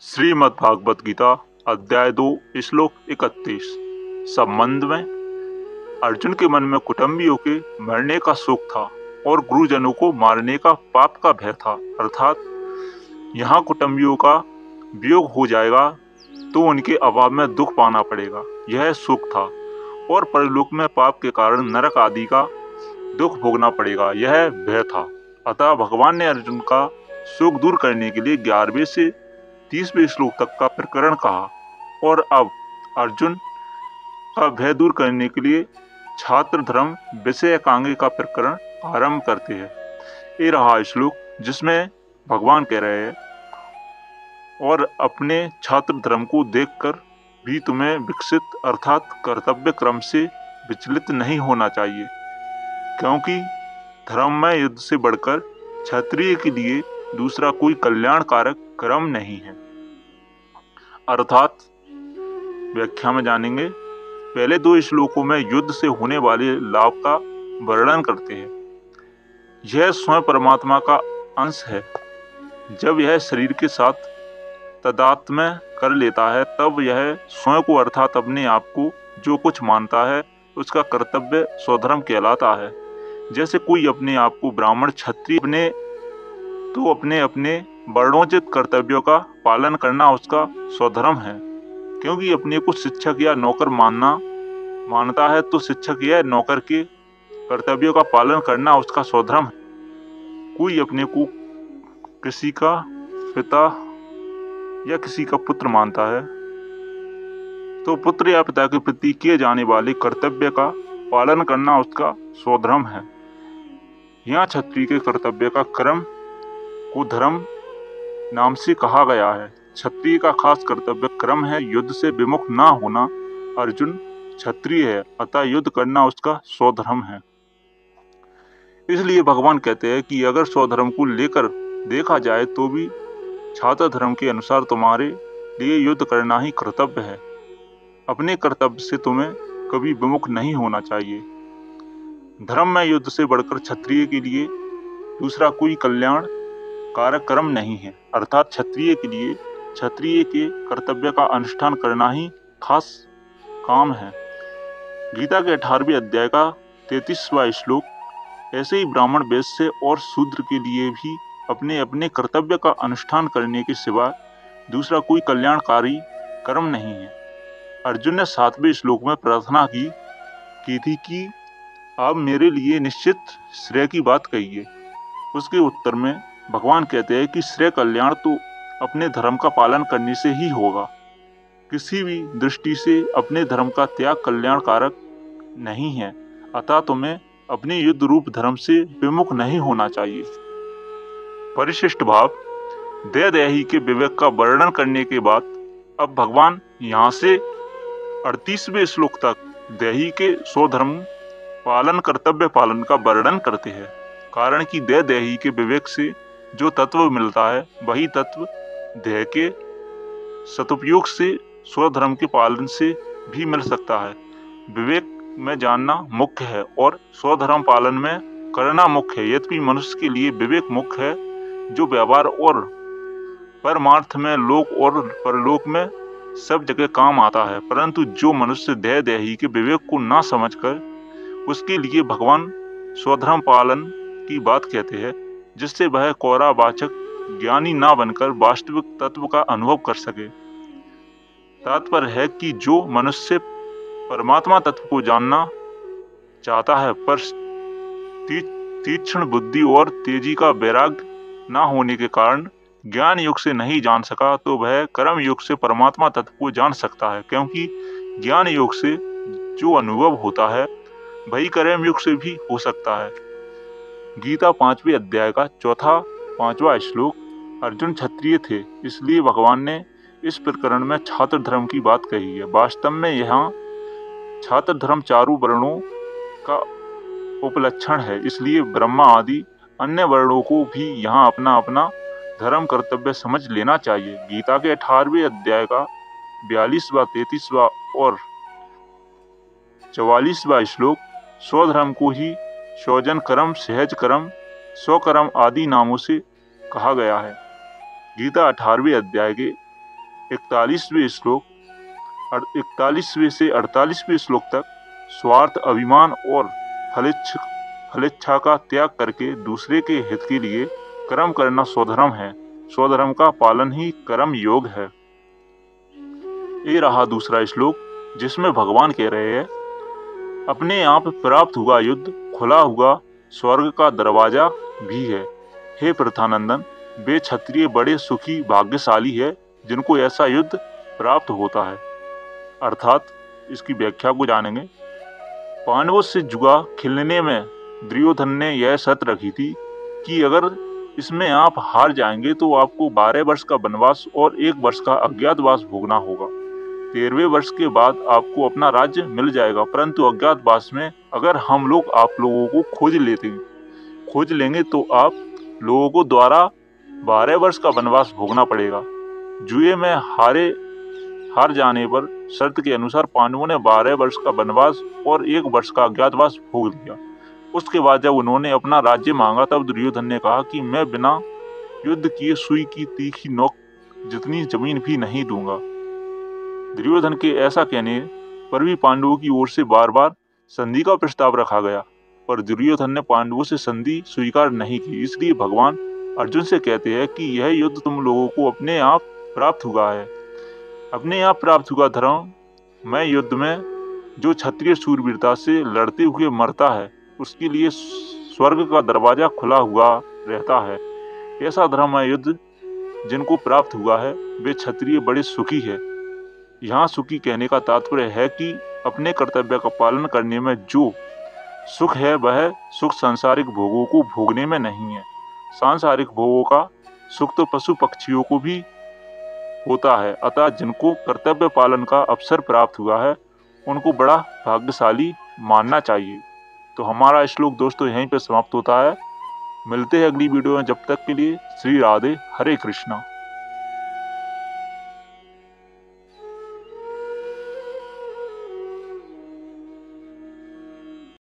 श्रीमद् भागवत गीता अध्याय 2 श्लोक 31। संबंध में अर्जुन के मन में कुटुंबियों के मरने का शोक था और गुरुजनों को मारने का पाप का भय था। अर्थात यहाँ कुटुंबियों का वियोग हो जाएगा तो उनके अभाव में दुख पाना पड़ेगा, यह शोक था। और परलोक में पाप के कारण नरक आदि का दुख भोगना पड़ेगा, यह भय था। अतः भगवान ने अर्जुन का शोक दूर करने के लिए 11वें से 30वें श्लोक तक का प्रकरण कहा। और अब अर्जुन का भय दूर करने के लिए छात्र धर्म विषय एकांगी का प्रकरण आरंभ करते हैं। ये रहा श्लोक जिसमें भगवान कह रहे हैं, और अपने छात्र धर्म को देखकर भी तुम्हें विकसित अर्थात कर्तव्य क्रम से विचलित नहीं होना चाहिए, क्योंकि धर्म में युद्ध से बढ़कर क्षत्रिय के लिए दूसरा कोई कल्याणकारक क्रम नहीं है। अर्थात व्याख्या में जानेंगे। पहले 2 श्लोकों में युद्ध से होने वाले लाभ का वर्णन करते हैं। यह स्वयं परमात्मा का अंश है। जब यह शरीर के साथ तादात्म्य कर लेता है तब यह स्वयं को अर्थात अपने आप को जो कुछ मानता है उसका कर्तव्य स्वधर्म कहलाता है। जैसे कोई अपने आप को ब्राह्मण क्षत्रिय अपने अपने वर्णोचित कर्तव्यों का पालन करना उसका स्वधर्म है। क्योंकि अपने को शिक्षक या नौकर मानता है तो शिक्षक या नौकर के कर्तव्यों का पालन करना उसका स्वधर्म है। कोई अपने को किसी का पिता या किसी का पुत्र मानता है तो पुत्र या पिता के प्रति किए जाने वाले कर्तव्य का पालन करना उसका स्वधर्म है। यहाँ क्षत्रिय के कर्तव्य का क्रम को धर्म नाम से कहा गया है। क्षत्रिय का खास कर्तव्य क्रम है युद्ध से विमुख ना होना। अर्जुन क्षत्रिय है, अतः युद्ध करना उसका स्वधर्म है। इसलिए भगवान कहते हैं कि अगर स्वधर्म को लेकर देखा जाए तो भी छात्र धर्म के अनुसार तुम्हारे लिए युद्ध करना ही कर्तव्य है। अपने कर्तव्य से तुम्हें कभी विमुख नहीं होना चाहिए। धर्म में युद्ध से बढ़कर क्षत्रिय के लिए दूसरा कोई कल्याण कारक कर्म नहीं है। अर्थात क्षत्रिय के लिए क्षत्रिय के कर्तव्य का अनुष्ठान करना ही खास काम है। गीता के 18वें अध्याय का 33वां श्लोक ऐसे ही ब्राह्मण वैश्य और शूद्र के लिए भी अपने अपने कर्तव्य का अनुष्ठान करने के सिवा दूसरा कोई कल्याणकारी कर्म नहीं है। अर्जुन ने 7वें श्लोक में प्रार्थना की थी कि आप मेरे लिए निश्चित श्रेय की बात कहिए। उसके उत्तर में भगवान कहते हैं कि श्रेय कल्याण तो अपने धर्म का पालन करने से ही होगा। किसी भी दृष्टि से अपने धर्म का त्याग कल्याणकारक नहीं है। अतः तुम्हें अपने युद्ध रूप धर्म से विमुख नहीं होना चाहिए। परिशिष्ट भाव देही के विवेक का वर्णन करने के बाद अब भगवान यहाँ से 38वें श्लोक तक देही के स्वधर्म पालन कर्तव्य पालन का वर्णन करते हैं। कारण कि देही के विवेक से जो तत्व मिलता है वही तत्व देह के सदुपयोग से स्वधर्म के पालन से भी मिल सकता है। विवेक में जानना मुख्य है और स्वधर्म पालन में करना मुख्य है। यद्यपि मनुष्य के लिए विवेक मुख्य है, जो व्यवहार और परमार्थ में लोक और परलोक में सब जगह काम आता है, परंतु जो मनुष्य देही के विवेक को ना समझकर उसके लिए भगवान स्वधर्म पालन की बात कहते हैं, जिससे वह कौरावाचक ज्ञानी ना बनकर वास्तविक तत्व का अनुभव कर सके। तात्पर्य है कि जो मनुष्य परमात्मा तत्व को जानना चाहता है पर तीक्ष्ण बुद्धि और तेजी का वैराग्य ना होने के कारण ज्ञान युग से नहीं जान सका, तो वह कर्म युग से परमात्मा तत्व को जान सकता है। क्योंकि ज्ञान युग से जो अनुभव होता है वही कर्म युग से भी हो सकता है। गीता 5वें अध्याय का 4-5वां श्लोक अर्जुन क्षत्रिय थे, इसलिए भगवान ने इस प्रकरण में छात्र धर्म की बात कही है। वास्तव में यहाँ छात्र धर्म चारों वर्णों का उपलक्षण है, इसलिए ब्रह्मा आदि अन्य वर्णों को भी यहाँ अपना अपना धर्म कर्तव्य समझ लेना चाहिए। गीता के 18वें अध्याय का 42वां 33वां और 44वां श्लोक स्वधर्म को ही स्वजन कर्म, सहज कर्म, स्वकर्म आदि नामों से कहा गया है। गीता 18वें अध्याय के 41वें श्लोक 41वें से 48वें श्लोक तक स्वार्थ, अभिमान और फलेच्छा का त्याग करके दूसरे के हित के लिए कर्म करना स्वधर्म है। स्वधर्म का पालन ही कर्म योग है। ये रहा दूसरा श्लोक, जिसमें भगवान कह रहे हैं, अपने आप प्राप्त हुआ युद्ध खुला हुआ स्वर्ग का दरवाजा भी है। हे प्रथानंदन, वे क्षत्रिय बड़े सुखी भाग्यशाली है जिनको ऐसा युद्ध प्राप्त होता है। अर्थात इसकी व्याख्या को जानेंगे। पांडवों से जुआ खेलने में दुर्योधन ने यह शर्त रखी थी कि अगर इसमें आप हार जाएंगे तो आपको 12 वर्ष का वनवास और 1 वर्ष का अज्ञातवास भोगना होगा। 13वें वर्ष के बाद आपको अपना राज्य मिल जाएगा, परंतु अज्ञातवास में अगर हम लोग आप लोगों को खोज लेंगे तो आप लोगों को द्वारा 12 वर्ष का वनवास भोगना पड़ेगा। जुए में हार जाने पर शर्त के अनुसार पांडवों ने 12 वर्ष का वनवास और 1 वर्ष का अज्ञातवास भोग लिया। उसके बाद जब उन्होंने अपना राज्य मांगा तब दुर्योधन ने कहा कि मैं बिना युद्ध किए सुई की तीखी नोक जितनी जमीन भी नहीं दूंगा। दुर्योधन के ऐसा कहने पर भी पांडवों की ओर से बार बार संधि का प्रस्ताव रखा गया, पर दुर्योधन ने पांडवों से संधि स्वीकार नहीं की। इसलिए भगवान अर्जुन से कहते हैं कि यह युद्ध तुम लोगों को अपने आप प्राप्त हुआ है। अपने आप प्राप्त हुआ धर्म में युद्ध में जो क्षत्रिय शूरवीरता से लड़ते हुए मरता है उसके लिए स्वर्ग का दरवाजा खुला हुआ रहता है। ऐसा धर्म है युद्ध जिनको प्राप्त हुआ है वे क्षत्रिय बड़े सुखी है। यहाँ सुखी कहने का तात्पर्य है कि अपने कर्तव्य का पालन करने में जो सुख है वह सुख सांसारिक भोगों को भोगने में नहीं है। सांसारिक भोगों का सुख तो पशु पक्षियों को भी होता है। अतः जिनको कर्तव्य पालन का अवसर प्राप्त हुआ है उनको बड़ा भाग्यशाली मानना चाहिए। तो हमारा श्लोक दोस्तों यहीं पे समाप्त होता है। मिलते हैं अगली वीडियो में, जब तक के लिए श्री राधे, हरे कृष्णा।